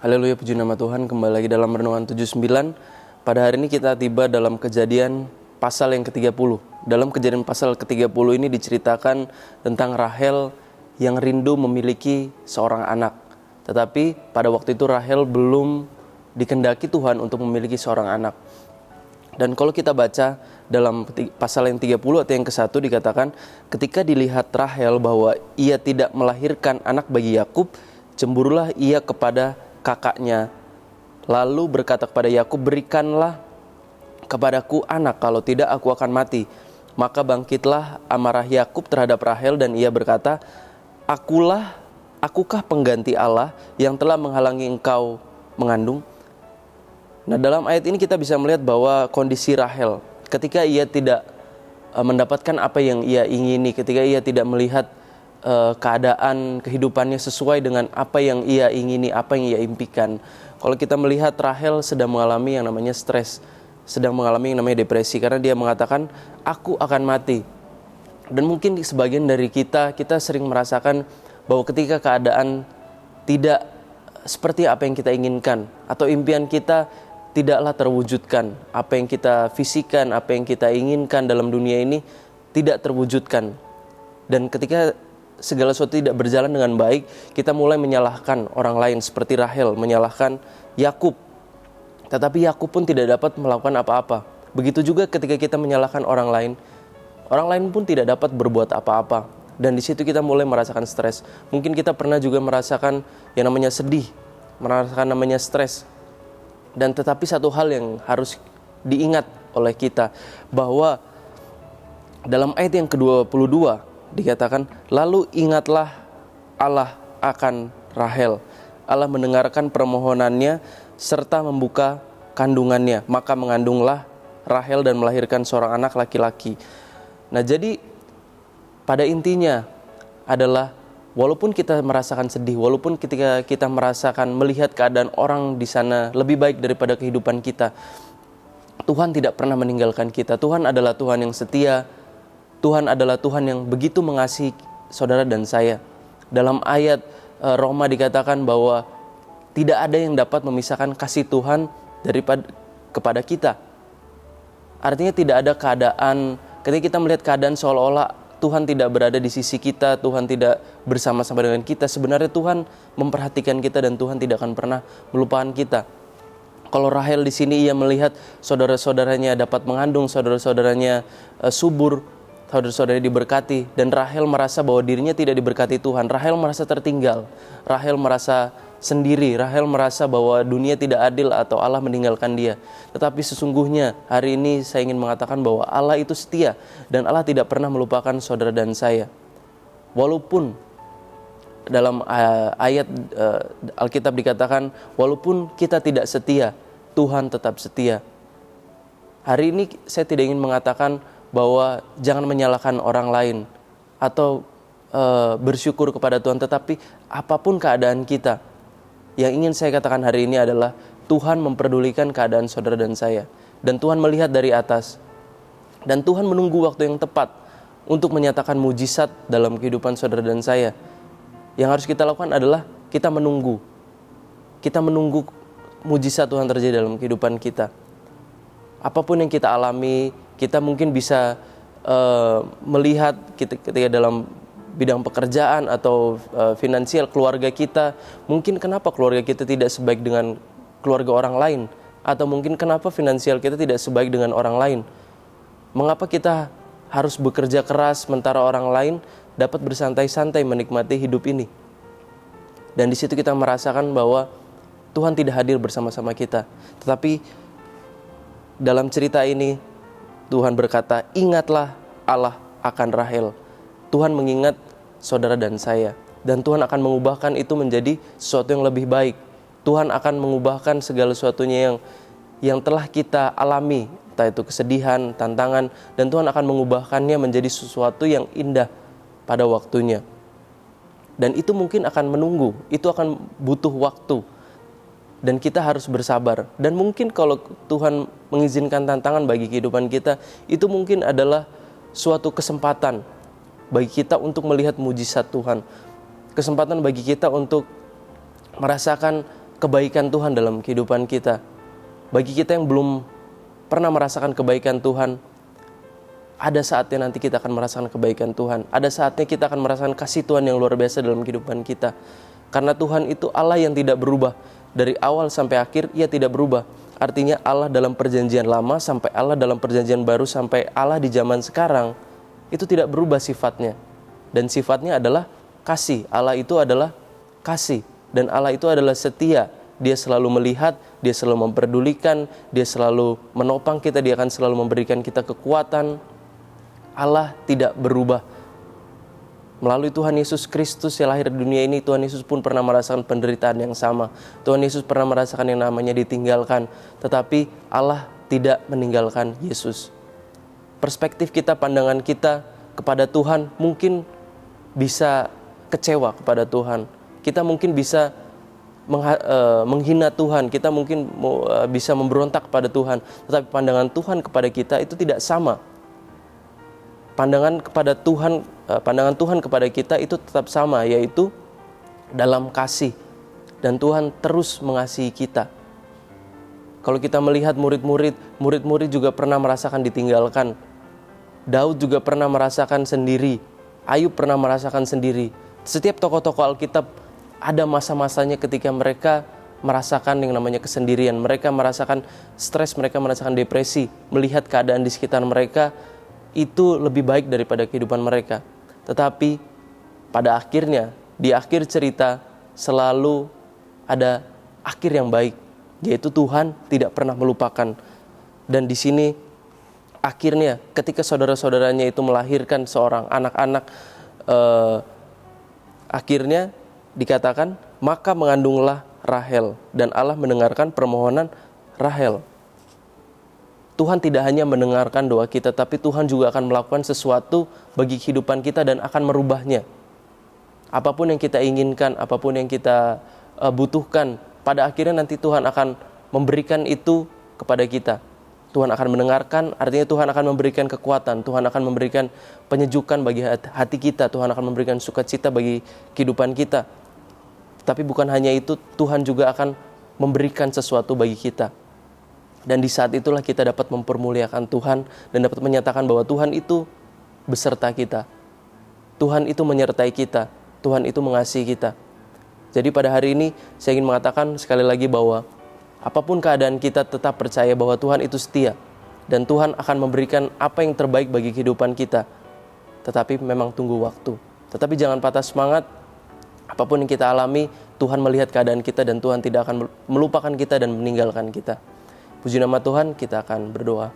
Haleluya, puji nama Tuhan. Kembali lagi dalam Renungan 79. Pada hari ini kita tiba dalam Kejadian pasal yang ke-30. Dalam Kejadian pasal ke-30 ini diceritakan tentang Rahel yang rindu memiliki seorang anak. Tetapi pada waktu itu Rahel belum dikehendaki Tuhan untuk memiliki seorang anak. Dan kalau kita baca dalam pasal yang 30 atau yang ke-1 dikatakan, ketika dilihat Rahel bahwa ia tidak melahirkan anak bagi Yakub, cemburulah ia kepada kakaknya, lalu berkata kepada Yakub, "Berikanlah kepadaku anak, kalau tidak aku akan mati." Maka bangkitlah amarah Yakub terhadap Rahel dan ia berkata, Akukah pengganti Allah yang telah menghalangi engkau mengandung?" Nah, dalam ayat ini kita bisa melihat bahwa kondisi Rahel ketika ia tidak mendapatkan apa yang ia ingini, ketika ia tidak melihat keadaan kehidupannya sesuai dengan apa yang ia ingini, apa yang ia impikan. Kalau kita melihat Rahel sedang mengalami yang namanya stres, sedang mengalami yang namanya depresi, karena dia mengatakan, "Aku akan mati." Dan mungkin sebagian dari kita sering merasakan bahwa ketika keadaan tidak seperti apa yang kita inginkan, atau impian kita tidaklah terwujudkan, apa yang kita visikan, apa yang kita inginkan dalam dunia ini tidak terwujudkan. Dan ketika segala sesuatu tidak berjalan dengan baik, kita mulai menyalahkan orang lain, seperti Rahel menyalahkan Yakub. Tetapi Yakub pun tidak dapat melakukan apa-apa. Begitu juga ketika kita menyalahkan orang lain pun tidak dapat berbuat apa-apa. Dan di situ kita mulai merasakan stres. Mungkin kita pernah juga merasakan yang namanya sedih, merasakan namanya stres. Dan tetapi satu hal yang harus diingat oleh kita, bahwa dalam ayat yang ke-22 dikatakan, "Lalu ingatlah Allah akan Rahel. Allah mendengarkan permohonannya serta membuka kandungannya. Maka mengandunglah Rahel dan melahirkan seorang anak laki-laki." Nah, jadi pada intinya adalah walaupun kita merasakan sedih, walaupun ketika kita merasakan melihat keadaan orang di sana lebih baik daripada kehidupan kita, Tuhan tidak pernah meninggalkan kita. Tuhan adalah Tuhan yang setia. Tuhan adalah Tuhan yang begitu mengasihi saudara dan saya. Dalam ayat Roma dikatakan bahwa tidak ada yang dapat memisahkan kasih Tuhan kepada kita. Artinya tidak ada keadaan, ketika kita melihat keadaan seolah-olah Tuhan tidak berada di sisi kita, Tuhan tidak bersama-sama dengan kita. Sebenarnya Tuhan memperhatikan kita dan Tuhan tidak akan pernah melupakan kita. Kalau Rahel di sini ia melihat saudara-saudaranya dapat mengandung, saudara-saudaranya subur, saudara-saudaranya diberkati, dan Rahel merasa bahwa dirinya tidak diberkati Tuhan. Rahel merasa tertinggal, Rahel merasa sendiri, Rahel merasa bahwa dunia tidak adil atau Allah meninggalkan dia. Tetapi sesungguhnya hari ini saya ingin mengatakan bahwa Allah itu setia dan Allah tidak pernah melupakan saudara dan saya. Walaupun dalam ayat Alkitab dikatakan, walaupun kita tidak setia, Tuhan tetap setia. Hari ini saya tidak ingin mengatakan bahwa jangan menyalahkan orang lain atau bersyukur kepada Tuhan, tetapi apapun keadaan kita, yang ingin saya katakan hari ini adalah Tuhan memperdulikan keadaan saudara dan saya, dan Tuhan melihat dari atas, dan Tuhan menunggu waktu yang tepat untuk menyatakan mujizat dalam kehidupan saudara dan saya. Yang harus kita lakukan adalah kita menunggu mujizat Tuhan terjadi dalam kehidupan kita. Apapun yang kita alami, kita mungkin bisa melihat ketika dalam bidang pekerjaan atau finansial keluarga kita, mungkin kenapa keluarga kita tidak sebaik dengan keluarga orang lain, atau mungkin kenapa finansial kita tidak sebaik dengan orang lain. Mengapa kita harus bekerja keras sementara orang lain dapat bersantai-santai menikmati hidup ini? Dan di situ kita merasakan bahwa Tuhan tidak hadir bersama-sama kita. Tetapi dalam cerita ini Tuhan berkata, "Ingatlah Allah akan Rahel." Tuhan mengingat saudara dan saya, dan Tuhan akan mengubahkan itu menjadi sesuatu yang lebih baik. Tuhan akan mengubahkan segala sesuatunya yang telah kita alami, entah itu kesedihan, tantangan, dan Tuhan akan mengubahkannya menjadi sesuatu yang indah pada waktunya. Dan itu mungkin akan menunggu, itu akan butuh waktu, dan kita harus bersabar. Dan mungkin kalau Tuhan mengizinkan tantangan bagi kehidupan kita, itu mungkin adalah suatu kesempatan bagi kita untuk melihat mujizat Tuhan. Kesempatan bagi kita untuk merasakan kebaikan Tuhan dalam kehidupan kita. Bagi kita yang belum pernah merasakan kebaikan Tuhan, ada saatnya nanti kita akan merasakan kebaikan Tuhan. Ada saatnya kita akan merasakan kasih Tuhan yang luar biasa dalam kehidupan kita. Karena Tuhan itu Allah yang tidak berubah. Dari awal sampai akhir, Ia tidak berubah. Artinya Allah dalam perjanjian lama sampai Allah dalam perjanjian baru sampai Allah di zaman sekarang, itu tidak berubah sifatnya. Dan sifatnya adalah kasih. Allah itu adalah kasih. Dan Allah itu adalah setia. Dia selalu melihat, Dia selalu memperdulikan, Dia selalu menopang kita, Dia akan selalu memberikan kita kekuatan. Allah tidak berubah. Melalui Tuhan Yesus Kristus yang lahir di dunia ini, Tuhan Yesus pun pernah merasakan penderitaan yang sama. Tuhan Yesus pernah merasakan yang namanya ditinggalkan. Tetapi Allah tidak meninggalkan Yesus. Perspektif kita, pandangan kita kepada Tuhan mungkin bisa kecewa kepada Tuhan. Kita mungkin bisa menghina Tuhan, kita mungkin bisa memberontak kepada Tuhan, tetapi pandangan Tuhan kepada kita itu tidak sama. Pandangan Tuhan kepada kita itu tetap sama, yaitu dalam kasih, dan Tuhan terus mengasihi kita. Kalau kita melihat murid-murid juga pernah merasakan ditinggalkan. Daud juga pernah merasakan sendiri, Ayub pernah merasakan sendiri. Setiap tokoh-tokoh Alkitab ada masa-masanya ketika mereka merasakan yang namanya kesendirian. Mereka merasakan stres, mereka merasakan depresi. Melihat keadaan di sekitar mereka itu lebih baik daripada kehidupan mereka. Tetapi pada akhirnya, di akhir cerita selalu ada akhir yang baik, yaitu Tuhan tidak pernah melupakan. Dan di sini akhirnya ketika saudara-saudaranya itu melahirkan seorang anak-anak, akhirnya dikatakan, maka mengandunglah Rahel, dan Allah mendengarkan permohonan Rahel. Tuhan tidak hanya mendengarkan doa kita, tapi Tuhan juga akan melakukan sesuatu bagi kehidupan kita dan akan merubahnya. Apapun yang kita inginkan, apapun yang kita butuhkan, pada akhirnya nanti Tuhan akan memberikan itu kepada kita. Tuhan akan mendengarkan, artinya Tuhan akan memberikan kekuatan, Tuhan akan memberikan penyejukan bagi hati kita, Tuhan akan memberikan sukacita bagi kehidupan kita. Tapi bukan hanya itu, Tuhan juga akan memberikan sesuatu bagi kita. Dan di saat itulah kita dapat mempermuliakan Tuhan dan dapat menyatakan bahwa Tuhan itu beserta kita. Tuhan itu menyertai kita, Tuhan itu mengasihi kita. Jadi pada hari ini saya ingin mengatakan sekali lagi bahwa apapun keadaan kita, tetap percaya bahwa Tuhan itu setia. Dan Tuhan akan memberikan apa yang terbaik bagi kehidupan kita. Tetapi memang tunggu waktu. Tetapi jangan patah semangat. Apapun yang kita alami, Tuhan melihat keadaan kita dan Tuhan tidak akan melupakan kita dan meninggalkan kita. Puji nama Tuhan, kita akan berdoa.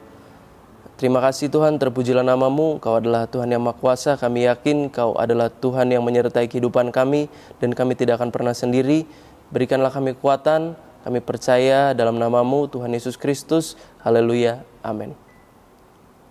Terima kasih Tuhan, terpujilah nama-Mu, Kau adalah Tuhan yang Maha Kuasa. Kami yakin Kau adalah Tuhan yang menyertai kehidupan kami dan kami tidak akan pernah sendiri. Berikanlah kami kekuatan, kami percaya dalam nama-Mu, Tuhan Yesus Kristus. Haleluya, amin.